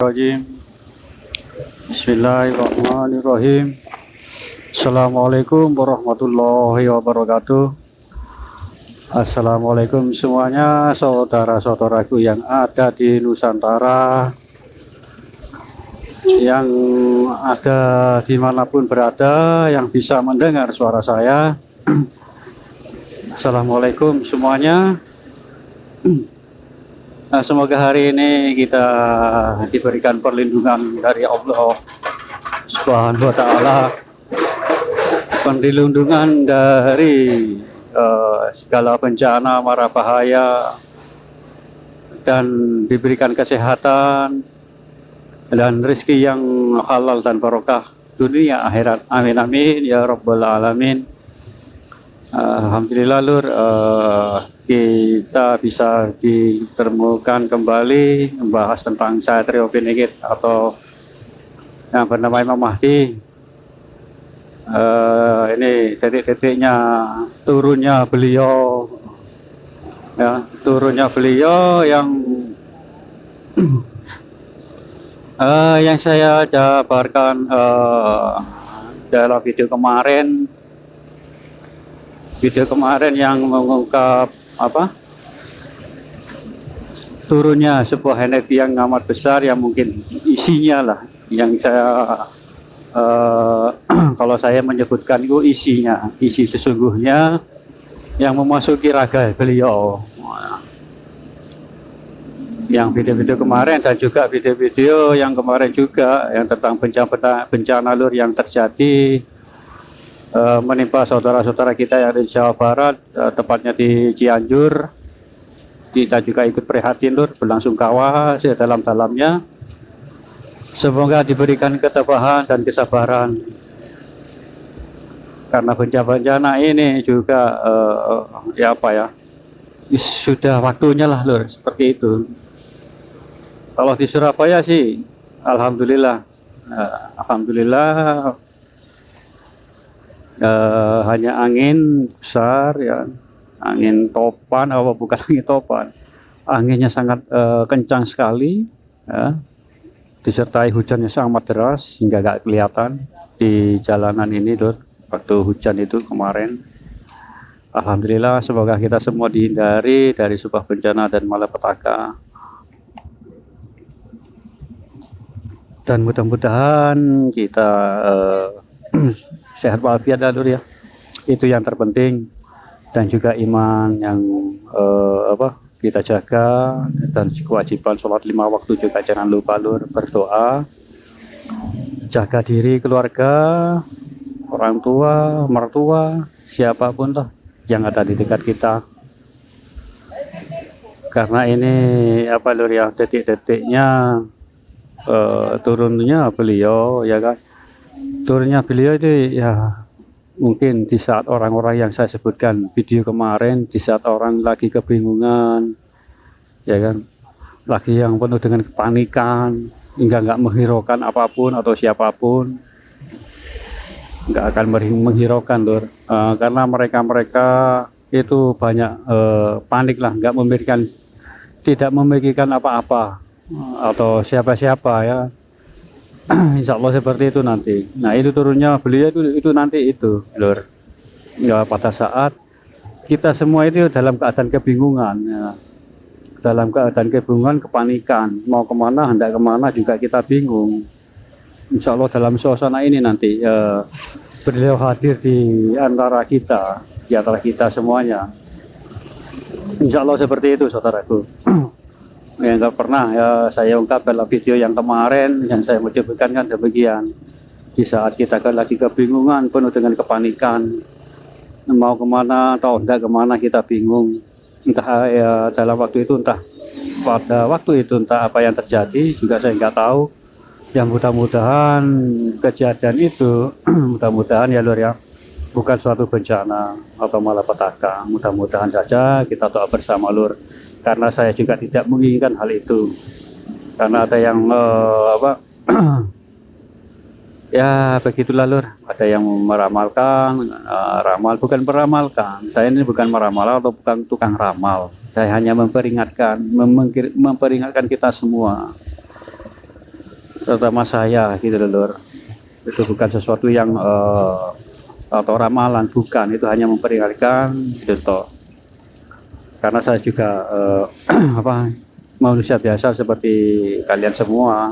Minasyaitonirrajim. Bismillahirrahmanirrahim. Assalamualaikum warahmatullahi wabarakatuh. Assalamualaikum semuanya, saudara-saudaraku yang ada di Nusantara, yang ada dimanapun berada, yang bisa mendengar suara saya. Assalamualaikum semuanya. Semoga hari ini kita diberikan perlindungan dari Allah Subhanahu wa Ta'ala, perlindungan dari segala bencana, mara bahaya, dan diberikan kesehatan dan rezeki yang halal dan barokah dunia akhirat. Amin amin ya rabbal alamin. Alhamdulillah Lur, kita bisa ditemukan kembali membahas tentang Satrio Piningit atau yang bernama Imam Mahdi. Ini detik-detiknya turunnya beliau, ya, turunnya beliau yang saya jabarkan dalam video kemarin yang mengungkap turunnya sebuah energi yang amat besar, yang mungkin isinya lah yang saya kalau saya menyebutkan itu isi sesungguhnya yang memasuki raga beliau. Yang video-video kemarin dan juga video-video yang kemarin juga yang tentang bencana Lur yang terjadi menimpa saudara-saudara kita yang ada di Jawa Barat, tepatnya di Cianjur. Kita juga ikut prihatin Lur, berlangsungkawa sedalam-dalamnya. Semoga diberikan ketabahan dan kesabaran, karena bencana ini juga sudah waktunya lah Lur, seperti itu. Kalau di Surabaya sih alhamdulillah, hanya angin besar, ya, angin topan, bukan angin topan, anginnya sangat kencang sekali, ya, disertai hujannya sangat deras hingga gak kelihatan di jalanan ini Lur, waktu hujan itu kemarin. Alhamdulillah, semoga kita semua dihindari dari sebuah bencana dan malapetaka, dan mudah-mudahan kita sehat walafiat Lur, ya, itu yang terpenting. Dan juga iman yang kita jaga, dan kewajiban sholat 5 waktu juga jangan lupa Lur, berdoa, jaga diri, keluarga, orang tua, mertua, siapapun lah yang ada di dekat kita. Karena ini Lur, ya, detik-detiknya turunnya beliau, ya kan, turunnya beliau itu ya mungkin di saat orang-orang yang saya sebutkan video kemarin, di saat orang lagi kebingungan, ya kan, lagi yang penuh dengan kepanikan hingga nggak menghiraukan apapun atau siapapun, nggak akan menghiraukan Lur, karena mereka itu banyak panik lah, tidak memikirkan apa-apa atau siapa-siapa, ya. Insya Allah seperti itu nanti. Nah, itu turunnya beliau itu nanti itu Lur, ya, pada saat kita semua itu dalam keadaan kebingungan, ya. Dalam keadaan kebingungan, kepanikan, mau kemana, hendak kemana juga kita bingung. Insya Allah dalam suasana ini nanti beliau hadir di antara kita semuanya. Insya Allah seperti itu saudaraku. Yang nggak pernah ya saya ungkap dalam video yang kemarin, yang saya menyebutkan kan demikian. Di saat kita kan lagi kebingungan, penuh dengan kepanikan, mau kemana atau enggak kemana, kita bingung. Entah ya dalam waktu itu, entah pada waktu itu, entah apa yang terjadi juga saya nggak tahu. Yang mudah-mudahan kejadian itu mudah-mudahan ya Lur, ya, bukan suatu bencana atau malapetaka. Mudah-mudahan saja kita doa bersama Lur, karena saya juga tidak menginginkan hal itu. Karena ada yang ya begitulah Lur, ada yang meramalkan, bukan meramalkan. Saya ini bukan meramal atau bukan tukang ramal. Saya hanya memperingatkan kita semua terutama saya gitu loh Lur. Itu bukan sesuatu yang atau ramalan, bukan, itu hanya memperingatkan gitu toh. Karena saya juga apa, manusia biasa seperti kalian semua,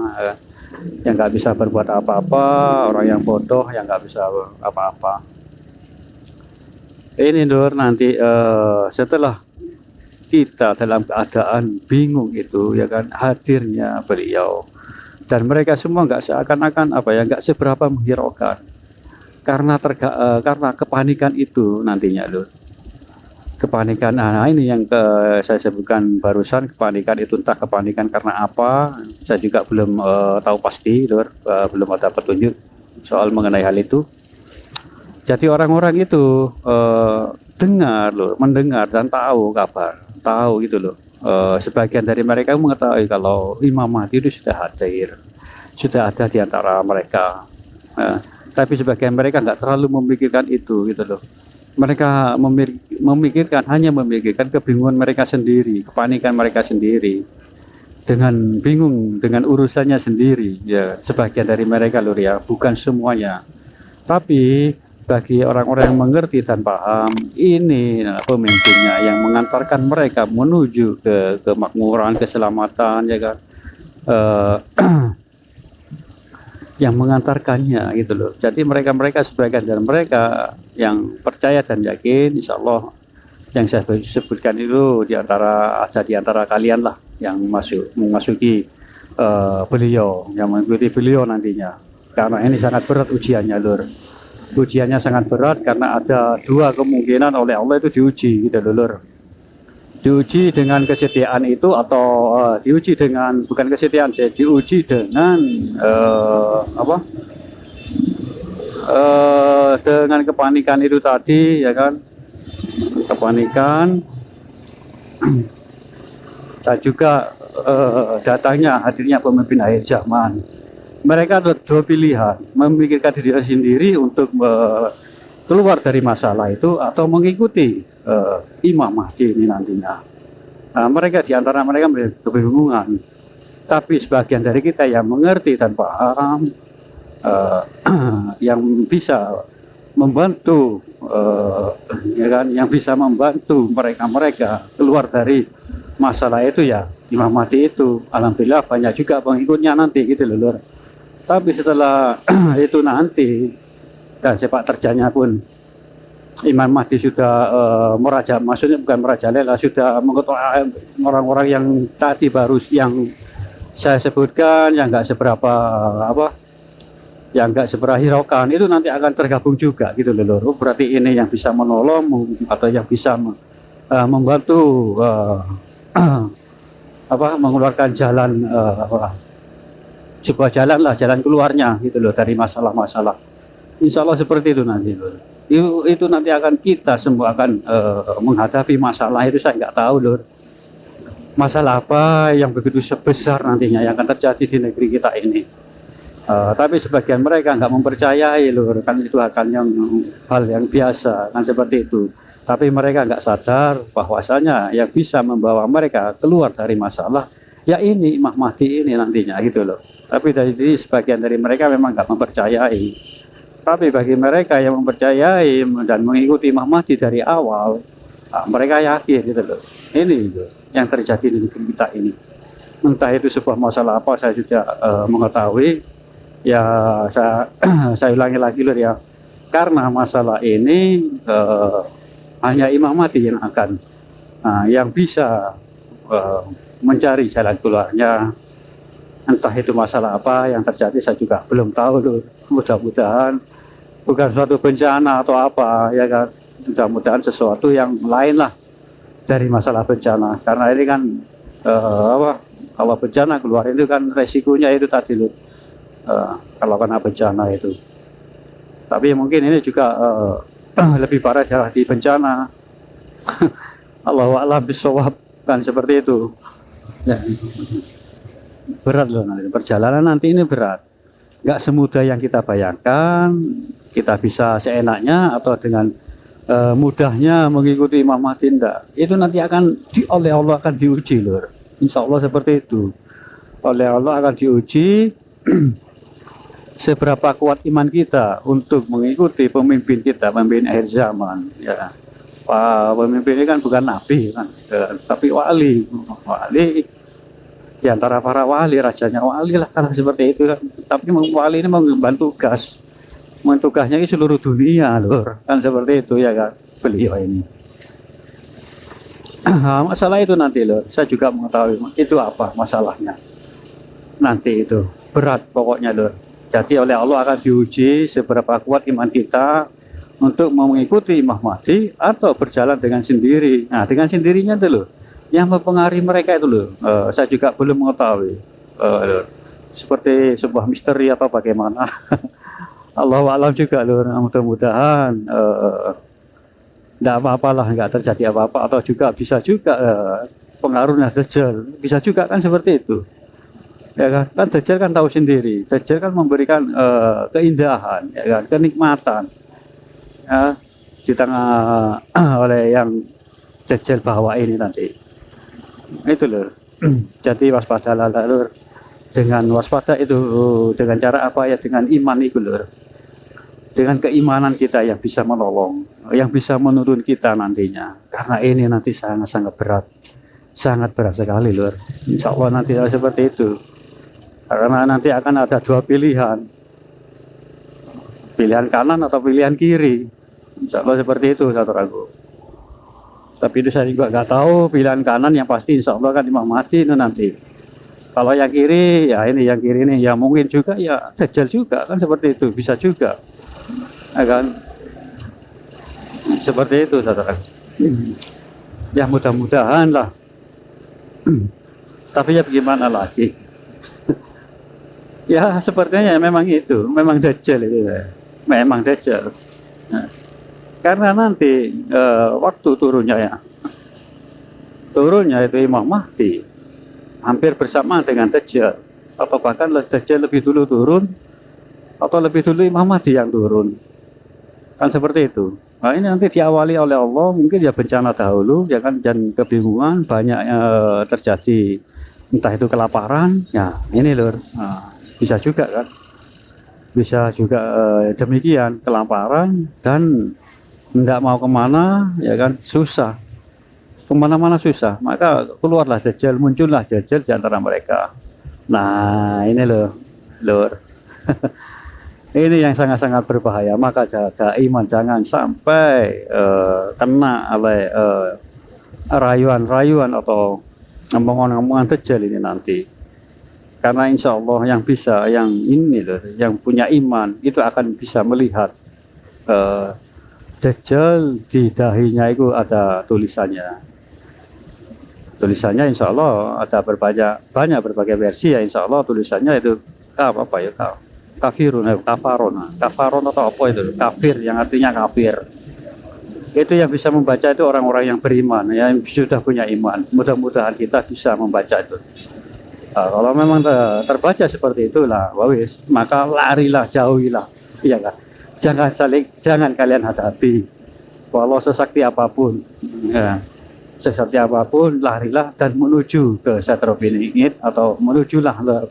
yang nggak bisa berbuat apa-apa, orang yang bodoh yang nggak bisa apa-apa. Ini Nur, nanti setelah kita dalam keadaan bingung itu ya kan, hadirnya beliau dan mereka semua nggak seakan-akan apa ya, nggak seberapa menghiraukan karena kepanikan itu nantinya Lur. Kepanikan, nah ini yang saya sebutkan barusan, kepanikan itu entah kepanikan karena apa, saya juga belum tahu pasti Lur, belum ada petunjuk soal mengenai hal itu. Jadi orang-orang itu dengar loh, mendengar dan tahu kabar, tahu gitu loh. Sebagian dari mereka mengetahui kalau Imam Mahdi itu sudah hadir, sudah ada di antara mereka. Tapi sebagian mereka nggak terlalu memikirkan itu gitu loh. Mereka hanya memikirkan kebingungan mereka sendiri, kepanikan mereka sendiri, dengan bingung dengan urusannya sendiri. Ya, sebagian dari mereka loh ya, bukan semuanya. Tapi bagi orang-orang yang mengerti dan paham, ini pemimpinnya yang mengantarkan mereka menuju ke kemakmuran, keselamatan, ya kan, yang mengantarkannya gitu loh. Jadi mereka sebagian dari mereka yang percaya dan yakin, insya Allah yang saya sebutkan itu ada di antara kalian lah yang memasuki beliau, yang mengikuti beliau nantinya. Karena ini sangat berat ujiannya Lur. Ujiannya sangat berat karena ada dua kemungkinan oleh Allah itu diuji gitu Lur. Diuji dengan kesetiaan itu atau diuji dengan bukan kesetiaan, diuji dengan apa? Dengan kepanikan itu tadi ya kan, kepanikan dan juga datangnya hadirnya pemimpin akhir zaman. Mereka ada dua pilihan, memikirkan diri sendiri untuk keluar dari masalah itu atau mengikuti Imam Mahdi ini nantinya. Nah, mereka diantara mereka kebingungan. Tapi sebagian dari kita yang mengerti dan paham, yang bisa membantu, ya kan, yang bisa membantu mereka keluar dari masalah itu ya Imam Mahdi itu. Alhamdulillah banyak juga pengikutnya nanti gitu loh. Tapi setelah itu nanti dan sepak terjangnya pun Imam Mahdi sudah meraja, maksudnya bukan merajalela, sudah mengetuk orang-orang yang tadi baru yang saya sebutkan, yang nggak seberapa yang nggak seberapa hiraukan, itu nanti akan tergabung juga gitu loh. Berarti ini yang bisa menolong atau yang bisa membantu mengeluarkan jalan sebuah jalan lah, jalan keluarnya gitu loh dari masalah-masalah. Insya Allah seperti itu nanti loh. Itu nanti akan kita semua akan menghadapi masalah itu. Saya nggak tahu loh masalah apa yang begitu sebesar nantinya yang akan terjadi di negeri kita ini. Tapi sebagian mereka nggak mempercayai loh, kan itu hal yang biasa kan seperti itu. Tapi mereka nggak sadar bahwasanya yang bisa membawa mereka keluar dari masalah ya ini Imam Mahdi ini nantinya gitu loh. Tapi dari sebagian dari mereka memang nggak mempercayai. Tapi bagi mereka yang mempercayai dan mengikuti Imam Mahdi dari awal, mereka yakin gitu loh. Ini gitu, yang terjadi di negeri kita ini. Entah itu sebuah masalah apa, saya sudah mengetahui. Ya saya ulangi lagi loh ya. Karena masalah ini hanya Imam Mahdi yang akan yang bisa mencari jalan keluarnya. Entah itu masalah apa yang terjadi, saya juga belum tahu loh. Mudah-mudahan bukan suatu bencana atau apa ya kan, mudah-mudahan sesuatu yang lain lah dari masalah bencana. Karena ini kan kalau bencana keluar itu kan resikonya itu tadi loh, kalau kena bencana itu. Tapi mungkin ini juga lebih parah di bencana. Allahu a'lam bishawab, kan seperti itu ya. Berat loh nanti perjalanan, nanti ini berat, nggak semudah yang kita bayangkan. Kita bisa seenaknya atau dengan mudahnya mengikuti Imam Mahdi, enggak. Itu nanti akan oleh Allah akan diuji loh. Insya Allah seperti itu, oleh Allah akan diuji seberapa kuat iman kita untuk mengikuti pemimpin kita, pemimpin akhir zaman. Ya, pemimpin ini kan bukan nabi kan, tapi wali, wali di antara para wali, rajanya wali lah kalau seperti itu kan. Tapi wali ini mengemban tugas, tugasnya ini seluruh dunia lur, kan seperti itu ya kan beliau ini. Masalah itu nanti lur, saya juga mengetahui itu apa masalahnya. Nanti itu berat pokoknya lur. Jadi oleh Allah akan diuji seberapa kuat iman kita untuk mengikuti Imam Mahdi atau berjalan dengan sendiri. Nah, dengan sendirinya itu loh, yang mempengaruhi mereka itu loh. Saya juga belum mengetahui. Seperti sebuah misteri atau bagaimana. Allah alam juga loh. Mudah-mudahan tidak apa-apalah, nggak terjadi apa-apa, atau juga bisa juga pengaruhnya Dajjal. Bisa juga kan seperti itu. Ya kan, Dajjal kan tahu sendiri. Dajjal kan memberikan keindahan, ya kan, kenikmatan. Ya, di tengah oleh yang Dajjal bawa ini nanti. Itu lur. Jadi waspadalah lur. Dengan waspada itu dengan cara apa ya? Dengan iman itu lur. Dengan keimanan kita yang bisa menolong, yang bisa menurun kita nantinya. Karena ini nanti sangat-sangat berat. Sangat berat sekali lur. Insya Allah nanti seperti itu. Karena nanti akan ada dua pilihan. Pilihan kanan atau pilihan kiri. Insya Allah seperti itu saudaraku. Tapi itu saya juga nggak tahu. Pilihan kanan yang pasti insya Allah kan Imam Mahdi itu nanti. Kalau yang kiri, ya ini yang kiri ini, ya mungkin juga ya Dajjal juga kan seperti itu. Bisa juga. Ya kan? Seperti itu saudaraku. Ya mudah-mudahan lah. Tapi ya bagaimana lagi? Ya sepertinya memang itu, memang Dajjal itu, memang Dajjal. Nah, karena nanti waktu turunnya itu Imam Mahdi hampir bersamaan dengan Dajjal, atau bahkan Dajjal lebih dulu turun, atau lebih dulu Imam Mahdi yang turun, kan seperti itu. Nah ini nanti diawali oleh Allah, mungkin ya bencana dahulu, ya kan, dan kebingungan banyak terjadi, entah itu kelaparan, ya ini lur. Nah, bisa juga kan, bisa juga demikian, kelaparan dan tidak mau kemana, ya kan, susah, kemana-mana susah, maka keluarlah Dajjal, muncullah Dajjal di antara mereka. Nah ini loh lur. Ini yang sangat-sangat berbahaya, maka jaga iman, jangan sampai kena oleh rayuan-rayuan atau omongan-omongan Dajjal ini nanti. Karena insya Allah yang bisa, yang ini loh, yang punya iman itu akan bisa melihat Dajjal di dahinya itu ada tulisannya. Tulisannya insya Allah ada banyak berbagai versi ya, insya Allah tulisannya itu apa ya, kafirun, kafaron atau apa itu, kafir yang artinya kafir. Itu yang bisa membaca itu orang-orang yang beriman, yang sudah punya iman. Mudah-mudahan kita bisa membaca itu. Nah, kalau memang terbaca seperti itulah, wawis, maka larilah, jauhilah, iya kan? Jangan kalian hadapi, walau sesakti apapun, ya, sesakti apapun, larilah dan menuju ke Satrobiningit, atau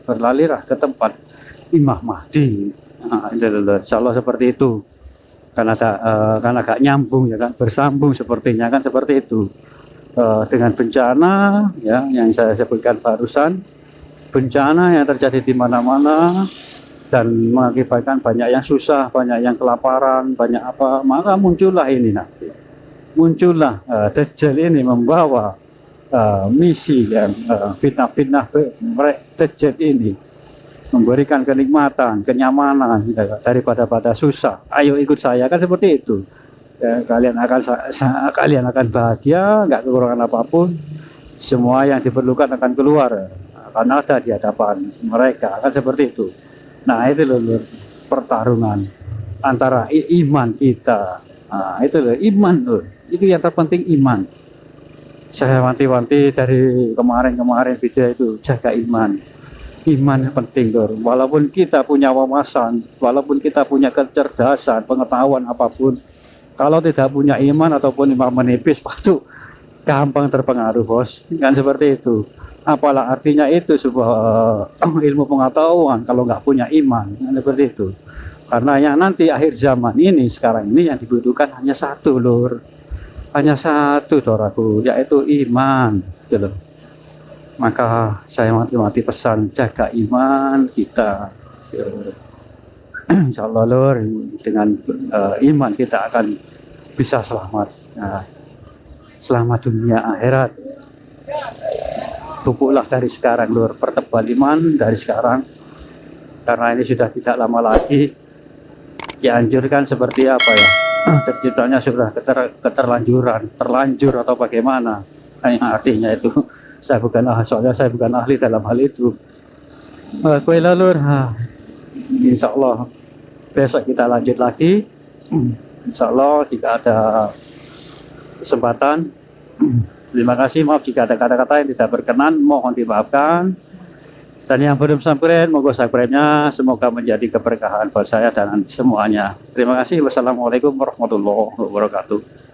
berlarilah ke tempat Imam Mahdi. Nah, insya Allah seperti itu. Karena agak nyambung ya kan, bersambung sepertinya kan seperti itu. Dengan bencana ya yang saya sebutkan barusan. Bencana yang terjadi di mana-mana dan mengakibatkan banyak yang susah, banyak yang kelaparan, banyak apa, maka muncullah ini nanti. Muncullah Dajjal ini membawa misi yang fitnah-fitnah Dajjal ini, memberikan kenikmatan, kenyamanan daripada susah. Ayo ikut saya, kan seperti itu. Ya, kalian akan bahagia, nggak kekurangan apapun. Semua yang diperlukan akan keluar. Akan ada di hadapan mereka, kan seperti itu. Nah itu loh pertarungan antara iman kita. Nah itu loh iman loh, itu yang terpenting iman. Saya wanti-wanti dari kemarin video itu, jaga iman. Iman yang penting loh. Walaupun kita punya wawasan, walaupun kita punya kecerdasan, pengetahuan apapun, kalau tidak punya iman ataupun iman menipis, waktu gampang terpengaruh bos, kan seperti itu. Apalah artinya itu sebuah ilmu pengetahuan kalau nggak punya iman, seperti itu. Karena yang nanti akhir zaman ini, sekarang ini yang dibutuhkan hanya satu, Lur. Hanya satu, saudaraku, yaitu iman, gitu loh. Maka saya mati-mati pesan, jaga iman kita. Insya Allah, Lur, dengan iman kita akan bisa selamat. Nah, selamat dunia akhirat. Pupuklah dari sekarang, Lur, pertebal iman dari sekarang, karena ini sudah tidak lama lagi. Dianjurkan seperti apa ya, terciptanya sudah keterlanjuran, terlanjur atau bagaimana. Nah, artinya itu saya soalnya saya bukan ahli dalam hal itu. Kue Lur, insya Allah besok kita lanjut lagi. Insya Allah jika ada kesempatan. Terima kasih, maaf jika ada kata-kata yang tidak berkenan, mohon dimaafkan. Dan yang belum subscribe, moga subscribe-nya, semoga menjadi keberkahan buat saya dan semuanya. Terima kasih. Wassalamualaikum warahmatullahi wabarakatuh.